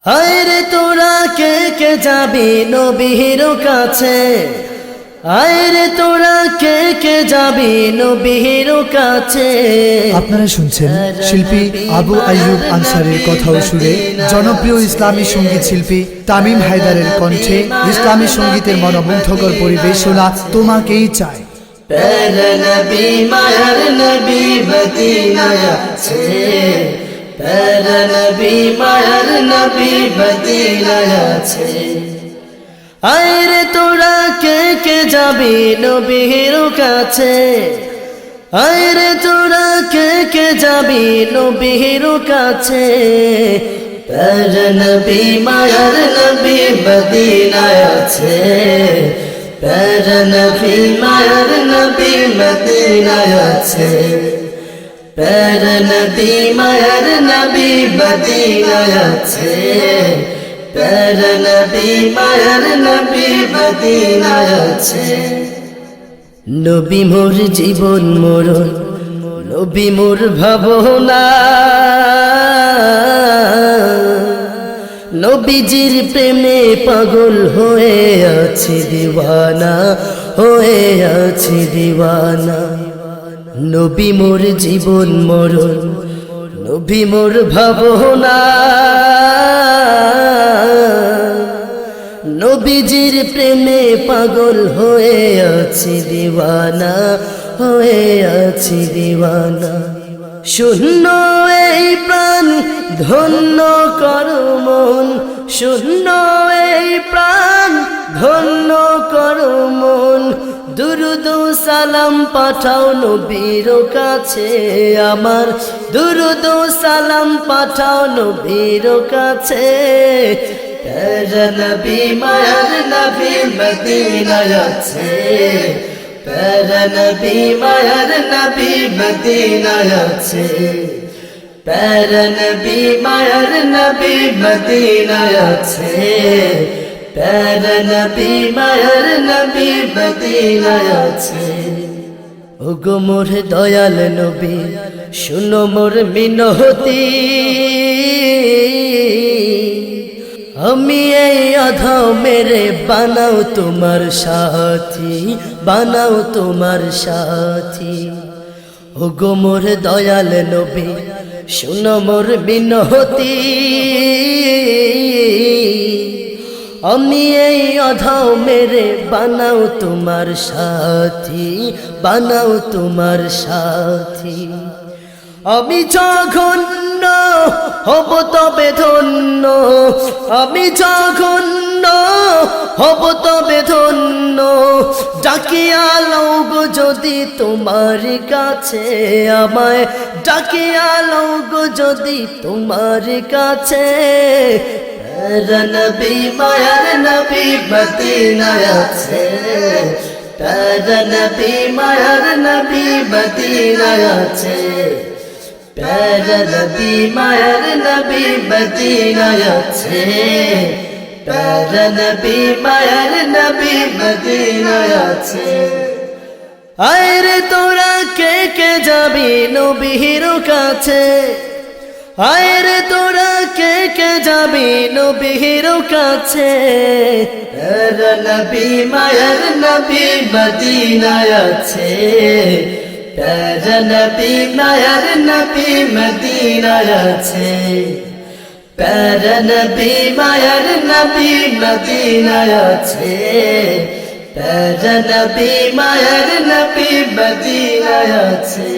আয়রে তোরা কে কে যাবি নবীর কাছে, আয়রে তোরা কে কে যাবি নবীর কাছে। আপনারা শুনছেন শিল্পী আবু আইয়ুব আনসারীর কথা ও সুরে জনপ্রিয় ইসলামী সঙ্গীত শিল্পী তামিম হায়দারের কণ্ঠে ইসলামী সঙ্গীতের মনোমুগ্ধকর পরিবেশনা তোমাকেই চাই। প্যারা নবী মায়ার নবী মদিনায় আছে, প্যারা নবী মায়ার নবী মদিনায় আছে। আয়রে তোরা কে কে যাবি নবীর কাছে, আয়রে তোরা কে কে যাবি নবীর কাছে। প্যারা নবী মায়ার নবী মদিনায় আছে, প্যারা নবী মায়ার নবী মদিনায় আছে, প্যারা নবী মায়ার নবী মদিনায় আছে, প্যারা নবী মায়ার নবী মদিনায় আছে। নবী মোর জীবন মরণ, নবী মোর ভাবনা, নবীজির প্রেমে পাগল হয়ে আছি দিওয়ানা, হয়ে আছি দিওয়ানা। নবী মোর জীবন মরণ, নবী মোর ভাবনা, নবীজির প্রেমে পাগল হয়ে আছি দিওয়ানা, হয়ে আছি দিওয়ানা। শূন্য এই প্রাণ ধন্য করো মন, শূন্য এই প্রাণ ধন্য করো মন। দুরুদ সালাম পাঠাও নবীর কাছে আমার, দুরুদ সালাম পাঠাও নবীর কাছে। প্যারা নবী মায়ার নবী মদিনায় আছে, প্যারা নবী মায়ার নবী মদিনায় আছে, প্যারা নবী মায়ার নবী মদিনায় আছে, প্যারা নবী মায়ার নবী মদিনায় আছে। ওগো মোর দয়াল নবী শুনো মোর মিনতি, আমি এই আধাও মেরে বানাও তোমার সাথী, বানাও তোমার সাথী। ওগো মোর দয়াল নবী শুনো মোর বিনতি, আমি এই আধাও মেরে বানাও তোমার সাথী, বানাও তোমার সাথী। আমি জঘন্য হব তবে ধন্য, আমি জঘন্য হব তবে ধন্য। ডাকিয়া লও গো যদি তোমার কাছে আমায়, ডাকিয়া লও গো যদি তোমার কাছে। প্যারা নবী মায়ার নবী মদিনায় আছে, প্যারা নবী মায়ার নবী মদিনায় আছে, প্যারা নবী মায়ার নবী মদিনায় আছে, প্যারা নবী মায়ার নবী মদিনায় আছে। আয়রে তোরা কে কে যাবি নবীর কাছে, আয়রে তোরা কে কে যাবি নবীর কাছে। প্যারা নবী মায়ার নবী মদিনায় আছে, প্যারা নবী মায়ার নবী মদিনায় আছে, প্যারা নবী মায়ার নবী মদিনায় আছে, প্যারা নবী মায়ার নবী মদিনায় আছে।